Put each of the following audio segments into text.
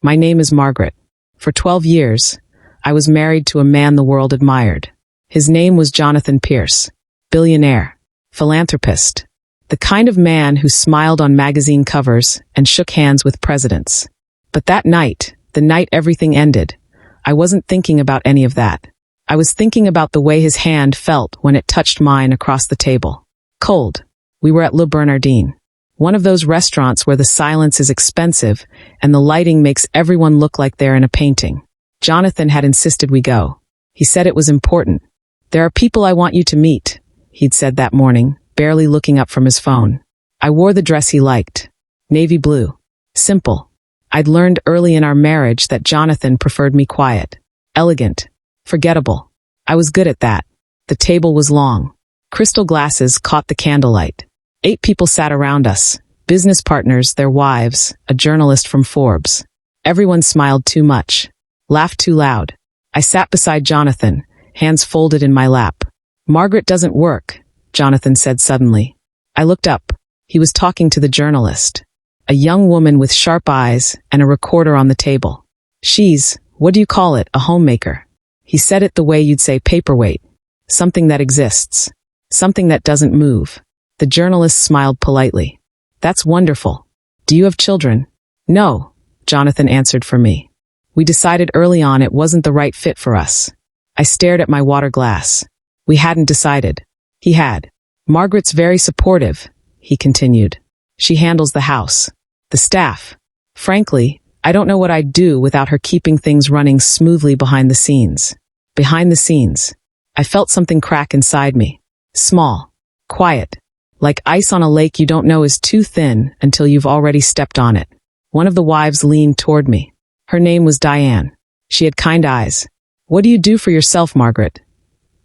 My name is Margaret. For 12 years, I was married to a man the world admired. His name was Jonathan Pierce. Billionaire. Philanthropist. The kind of man who smiled on magazine covers and shook hands with presidents. But that night, the night everything ended, I wasn't thinking about any of that. I was thinking about the way his hand felt when it touched mine across the table. Cold. We were at Le Bernardin. One of those restaurants where the silence is expensive and the lighting makes everyone look like they're in a painting. Jonathan had insisted we go. He said it was important. There are people I want you to meet, he'd said that morning, barely looking up from his phone. I wore the dress he liked. Navy blue. Simple. I'd learned early in our marriage that Jonathan preferred me quiet, elegant, forgettable. I was good at that. The table was long. Crystal glasses caught the candlelight. 8 people sat around us, business partners, their wives, a journalist from Forbes. Everyone smiled too much, laughed too loud. I sat beside Jonathan, hands folded in my lap. Margaret doesn't work, Jonathan said suddenly. I looked up. He was talking to the journalist, a young woman with sharp eyes and a recorder on the table. She's, what do you call it, a homemaker. He said it the way you'd say paperweight, something that exists, something that doesn't move. The journalist smiled politely. That's wonderful. Do you have children? No, Jonathan answered for me. We decided early on it wasn't the right fit for us. I stared at my water glass. We hadn't decided. He had. Margaret's very supportive, he continued. She handles the house, the staff. Frankly, I don't know what I'd do without her keeping things running smoothly behind the scenes. Behind the scenes. I felt something crack inside me. Small. Quiet. Like ice on a lake you don't know is too thin until you've already stepped on it. One of the wives leaned toward me. Her name was Diane. She had kind eyes. What do you do for yourself, Margaret?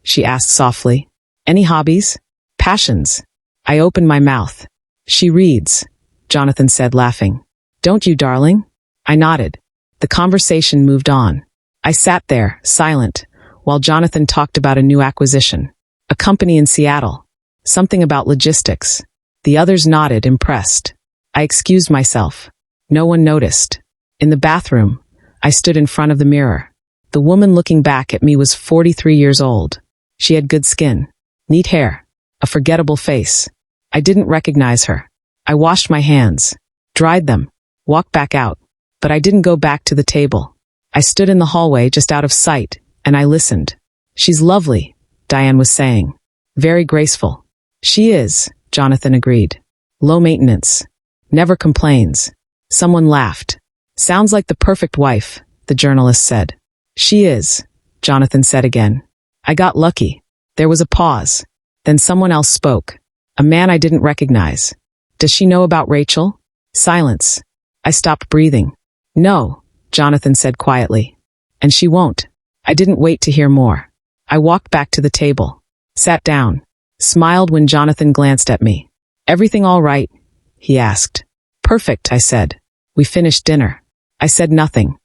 She asked softly. Any hobbies? Passions? I opened my mouth. She reads, Jonathan said, laughing. Don't you, darling? I nodded. The conversation moved on. I sat there, silent, while Jonathan talked about a new acquisition. A company in Seattle. Something about logistics. The others nodded, impressed. I excused myself. No one noticed. In the bathroom, I stood in front of the mirror. The woman looking back at me was 43 years old. She had good skin, neat hair, a forgettable face. I didn't recognize her. I washed my hands, dried them, walked back out, but I didn't go back to the table. I stood in the hallway just out of sight, and I listened. She's lovely, Diane was saying. Very graceful. She is, Jonathan agreed. Low maintenance. Never complains. Someone laughed. Sounds like the perfect wife, the journalist said. She is, Jonathan said again. I got lucky. There was a pause. Then someone else spoke. A man I didn't recognize. Does she know about Rachel? Silence. I stopped breathing. No, Jonathan said quietly. And she won't. I didn't wait to hear more. I walked back to the table. Sat down. Smiled when Jonathan glanced at me. Everything all right? He asked. Perfect, I said. We finished dinner. I said nothing.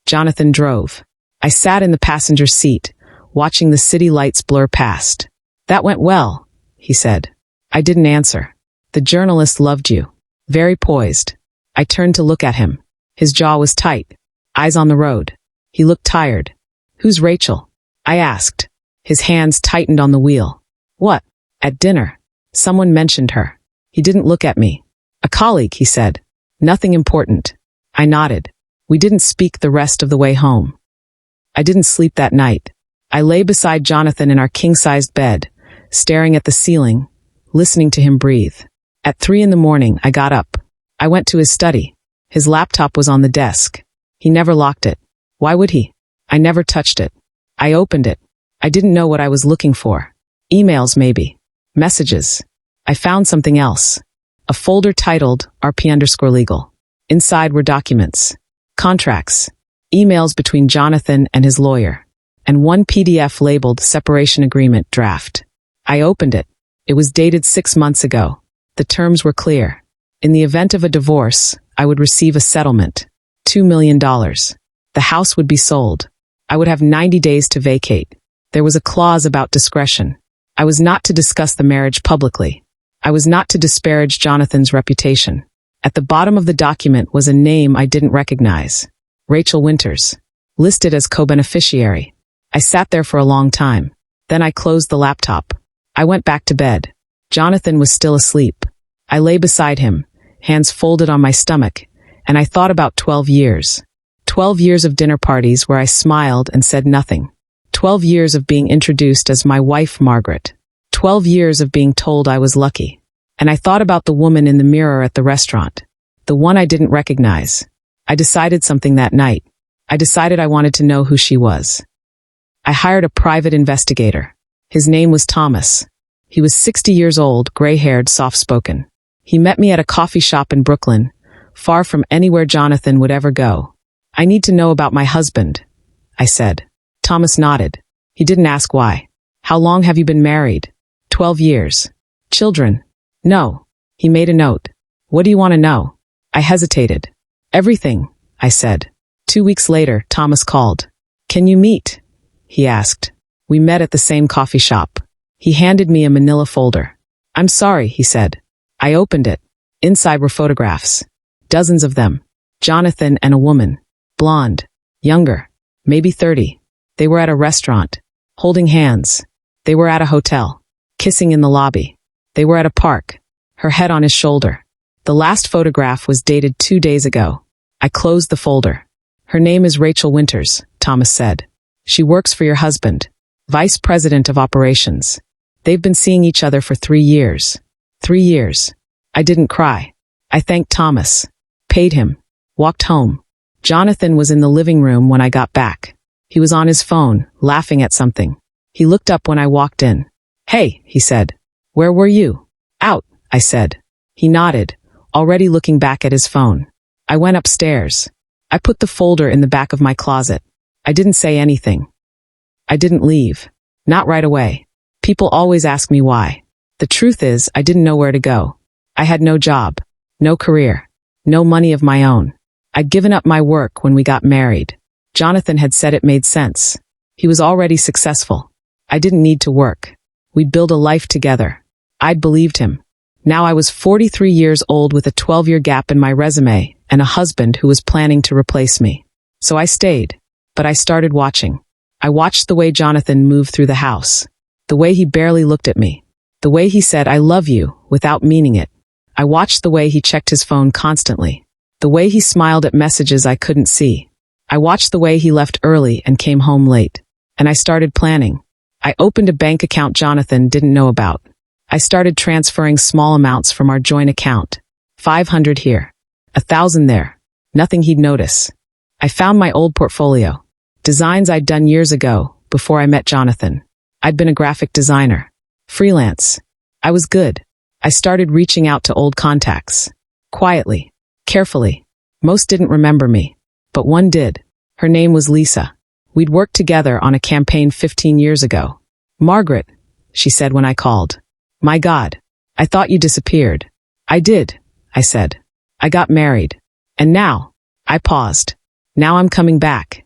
Jonathan drove. I sat in the passenger seat, watching the city lights blur past. That went well, he said. I didn't answer. The journalist loved you. Very poised. I turned to look at him. His jaw was tight. Eyes on the road. He looked tired. Who's Rachel? I asked. His hands tightened on the wheel. What? At dinner. Someone mentioned her. He didn't look at me. A colleague, he said. Nothing important. I nodded. We didn't speak the rest of the way home. I didn't sleep that night. I lay beside Jonathan in our king-sized bed, staring at the ceiling, listening to him breathe. At 3 a.m, I got up. I went to his study. His laptop was on the desk. He never locked it. Why would he? I never touched it. I opened it. I didn't know what I was looking for. Emails, maybe. Messages. I found something else. A folder titled RP_legal. Inside were documents. Contracts. Emails between Jonathan and his lawyer. And one PDF labeled Separation Agreement Draft. I opened it. It was dated 6 months ago. The terms were clear. In the event of a divorce, I would receive a settlement. $2 million. The house would be sold. I would have 90 days to vacate. There was a clause about discretion. I was not to discuss the marriage publicly. I was not to disparage Jonathan's reputation. At the bottom of the document was a name I didn't recognize. Rachel Winters. Listed as co-beneficiary. I sat there for a long time. Then I closed the laptop. I went back to bed. Jonathan was still asleep. I lay beside him, hands folded on my stomach, and I thought about 12 years. 12 years of dinner parties where I smiled and said nothing. 12 years of being introduced as my wife, Margaret. 12 years of being told I was lucky. And I thought about the woman in the mirror at the restaurant. The one I didn't recognize. I decided something that night. I decided I wanted to know who she was. I hired a private investigator. His name was Thomas. He was 60 years old, gray-haired, soft-spoken. He met me at a coffee shop in Brooklyn, far from anywhere Jonathan would ever go. I need to know about my husband, I said. Thomas nodded. He didn't ask why. How long have you been married? 12 years. Children? No. He made a note. What do you want to know? I hesitated. Everything, I said. 2 weeks later, Thomas called. Can you meet? He asked. We met at the same coffee shop. He handed me a manila folder. I'm sorry, he said. I opened it. Inside were photographs. Dozens of them. Jonathan and a woman. Blonde. Younger. Maybe 30. They were at a restaurant. Holding hands. They were at a hotel. Kissing in the lobby. They were at a park. Her head on his shoulder. The last photograph was dated 2 days ago. I closed the folder. Her name is Rachel Winters, Thomas said. She works for your husband, Vice President of Operations. They've been seeing each other for 3 years. 3 years. I didn't cry. I thanked Thomas. Paid him. Walked home. Jonathan was in the living room when I got back. He was on his phone, laughing at something. He looked up when I walked in. Hey, he said. Where were you? Out, I said. He nodded, already looking back at his phone. I went upstairs. I put the folder in the back of my closet. I didn't say anything. I didn't leave. Not right away. People always ask me why. The truth is, I didn't know where to go. I had no job, no career, no money of my own. I'd given up my work when we got married. Jonathan had said it made sense. He was already successful. I didn't need to work. We'd build a life together. I'd believed him. Now I was 43 years old with a 12-year gap in my resume and a husband who was planning to replace me. So I stayed, but I started watching. I watched the way Jonathan moved through the house, the way he barely looked at me, the way he said, I love you, without meaning it. I watched the way he checked his phone constantly, the way he smiled at messages I couldn't see. I watched the way he left early and came home late. And I started planning. I opened a bank account Jonathan didn't know about. I started transferring small amounts from our joint account. 500 here. 1,000 there. Nothing he'd notice. I found my old portfolio. Designs I'd done years ago, before I met Jonathan. I'd been a graphic designer. Freelance. I was good. I started reaching out to old contacts. Quietly. Carefully. Most didn't remember me. But one did. Her name was Lisa. We'd worked together on a campaign 15 years ago. Margaret, she said when I called. My God, I thought you disappeared. I did, I said. I got married. And now, I paused. Now I'm coming back.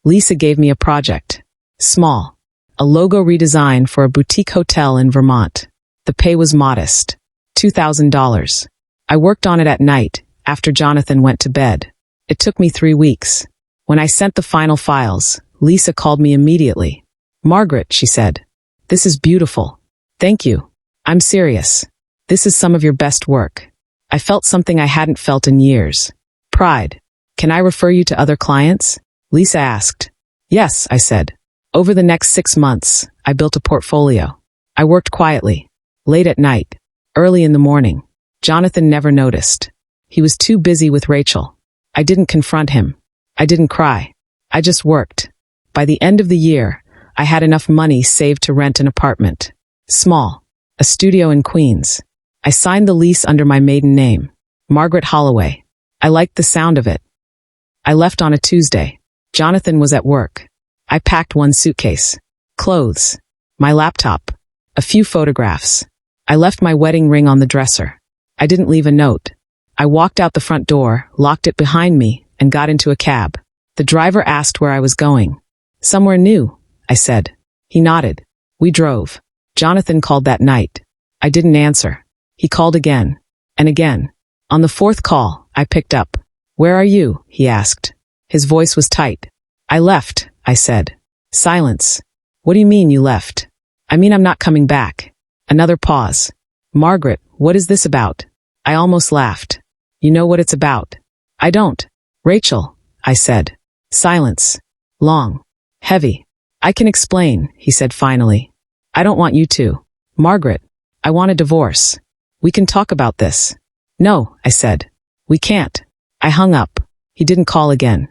Lisa gave me a project. Small. A logo redesign for a boutique hotel in Vermont. The pay was modest. $2,000. I worked on it at night, after Jonathan went to bed. It took me 3 weeks. When I sent the final files, Lisa called me immediately. Margaret, she said. This is beautiful. Thank you. I'm serious. This is some of your best work. I felt something I hadn't felt in years. Pride. Can I refer you to other clients? Lisa asked. Yes, I said. Over the next 6 months, I built a portfolio. I worked quietly. Late at night. Early in the morning. Jonathan never noticed. He was too busy with Rachel. I didn't confront him. I didn't cry. I just worked. By the end of the year, I had enough money saved to rent an apartment. Small. A studio in Queens. I signed the lease under my maiden name, Margaret Holloway. I liked the sound of it. I left on a Tuesday. Jonathan was at work. I packed one suitcase. Clothes. My laptop. A few photographs. I left my wedding ring on the dresser. I didn't leave a note. I walked out the front door, locked it behind me, and got into a cab. The driver asked where I was going. Somewhere new, I said. He nodded. We drove. Jonathan called that night. I didn't answer. He called again. And again. On the 4th call, I picked up. Where are you? He asked. His voice was tight. I left, I said. Silence. What do you mean you left? I mean I'm not coming back. Another pause. Margaret, what is this about? I almost laughed. You know what it's about. I don't. Rachel, I said. Silence. Long. Heavy. I can explain, he said finally. I don't want you to. Margaret, I want a divorce. We can talk about this. No, I said. We can't. I hung up. He didn't call again.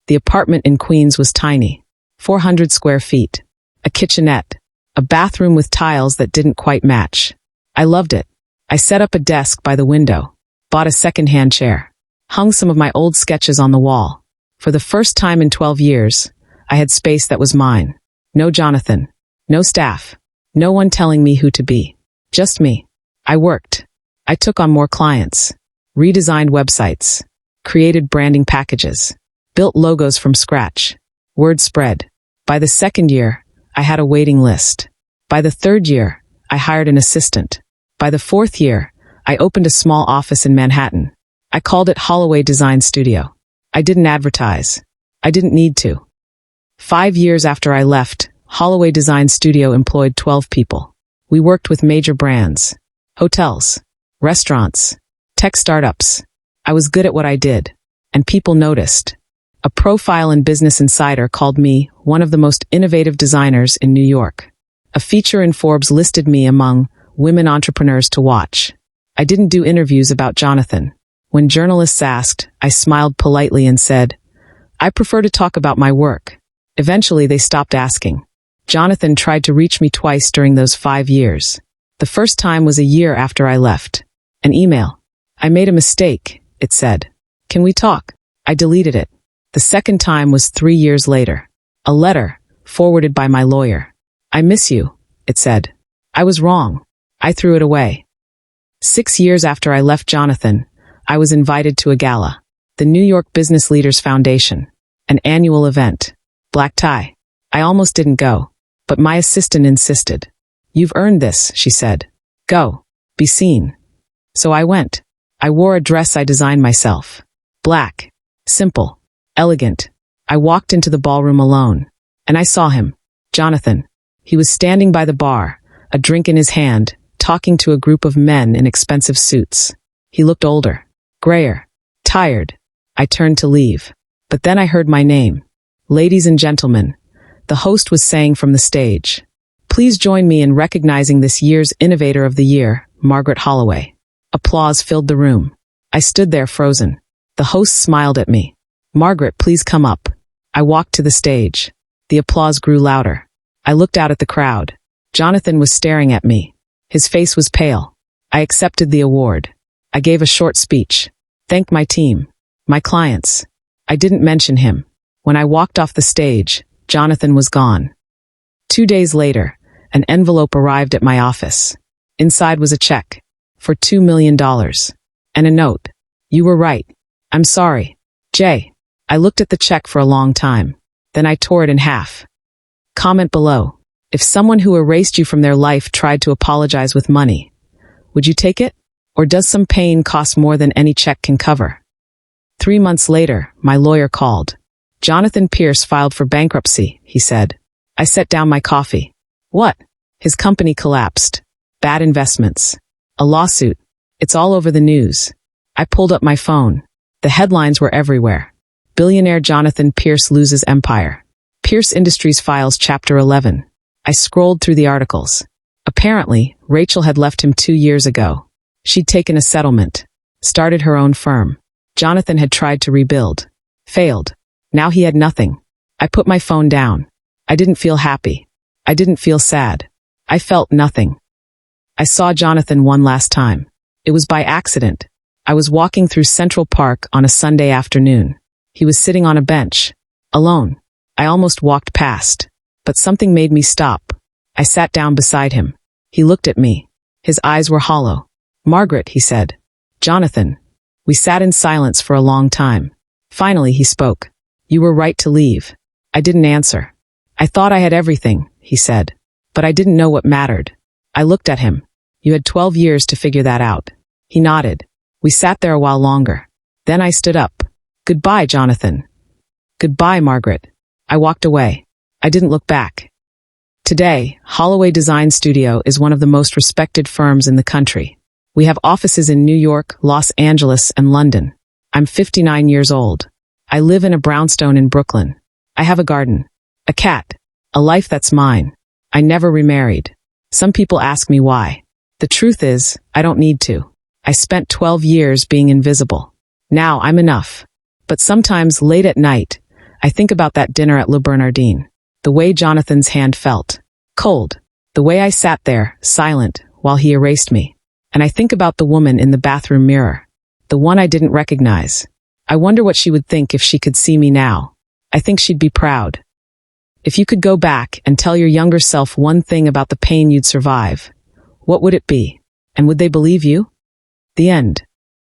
The apartment in Queens was tiny. 400 square feet. A kitchenette. A bathroom with tiles that didn't quite match. I loved it. I set up a desk by the window. Bought a second-hand chair. Hung some of my old sketches on the wall. For the first time in 12 years, I had space that was mine. No Jonathan. No staff. No one telling me who to be. Just me. I worked. I took on more clients. Redesigned websites. Created branding packages. Built logos from scratch. Word spread. By the second year, I had a waiting list. By the third year, I hired an assistant. By the fourth year, I opened a small office in Manhattan. I called it Holloway Design Studio. I didn't advertise. I didn't need to. 5 years after I left, Holloway Design Studio employed 12 people. We worked with major brands, hotels, restaurants, tech startups. I was good at what I did, and people noticed. A profile in Business Insider called me one of the most innovative designers in New York. A feature in Forbes listed me among women entrepreneurs to watch. I didn't do interviews about Jonathan. When journalists asked, I smiled politely and said, I prefer to talk about my work. Eventually, they stopped asking. Jonathan tried to reach me twice during those 5 years. The first time was a year after I left. An email. I made a mistake, it said. Can we talk? I deleted it. The second time was 3 years later. A letter, forwarded by my lawyer. I miss you, it said. I was wrong. I threw it away. 6 years after I left Jonathan, I was invited to a gala. The New York Business Leaders Foundation. An annual event. Black tie. I almost didn't go, but my assistant insisted. You've earned this, she said. Go. Be seen. So I went. I wore a dress I designed myself. Black. Simple. Elegant. I walked into the ballroom alone, and I saw him. Jonathan. He was standing by the bar, a drink in his hand, talking to a group of men in expensive suits. He looked older. Grayer. Tired. I turned to leave. But then I heard my name. Ladies and gentlemen, the host was saying from the stage, please join me in recognizing this year's Innovator of the Year, Margaret Holloway. Applause filled the room. I stood there frozen. The host smiled at me. Margaret, please come up. I walked to the stage. The applause grew louder. I looked out at the crowd. Jonathan was staring at me. His face was pale. I accepted the award. I gave a short speech. Thanked my team. My clients. I didn't mention him. When I walked off the stage, Jonathan was gone. 2 days later, an envelope arrived at my office. Inside was a check for $2 million and a note. You were right. I'm sorry. Jay. I looked at the check for a long time. Then I tore it in half. Comment below. If someone who erased you from their life tried to apologize with money, would you take it? Or does some pain cost more than any check can cover? 3 months later, my lawyer called. Jonathan Pierce filed for bankruptcy, he said. I set down my coffee. What? His company collapsed. Bad investments. A lawsuit. It's all over the news. I pulled up my phone. The headlines were everywhere. Billionaire Jonathan Pierce loses empire. Pierce Industries files Chapter 11. I scrolled through the articles. Apparently, Rachel had left him 2 years ago. She'd taken a settlement. Started her own firm. Jonathan had tried to rebuild. Failed. Now he had nothing. I put my phone down. I didn't feel happy. I didn't feel sad. I felt nothing. I saw Jonathan one last time. It was by accident. I was walking through Central Park on a Sunday afternoon. He was sitting on a bench. Alone. I almost walked past. But something made me stop. I sat down beside him. He looked at me. His eyes were hollow. Margaret, he said. Jonathan. We sat in silence for a long time. Finally, he spoke. You were right to leave. I didn't answer. I thought I had everything, he said. But I didn't know what mattered. I looked at him. You had 12 years to figure that out. He nodded. We sat there a while longer. Then I stood up. Goodbye, Jonathan. Goodbye, Margaret. I walked away. I didn't look back. Today, Holloway Design Studio is one of the most respected firms in the country. We have offices in New York, Los Angeles, and London. I'm 59 years old. I live in a brownstone in Brooklyn. I have a garden, a cat, a life that's mine. I never remarried. Some people ask me why. The truth is, I don't need to. I spent 12 years being invisible. Now I'm enough. But sometimes late at night, I think about that dinner at Le Bernardin. The way Jonathan's hand felt. Cold. The way I sat there, silent, while he erased me. And I think about the woman in the bathroom mirror. The one I didn't recognize. I wonder what she would think if she could see me now. I think she'd be proud. If you could go back and tell your younger self one thing about the pain you'd survive, what would it be? And would they believe you? The end.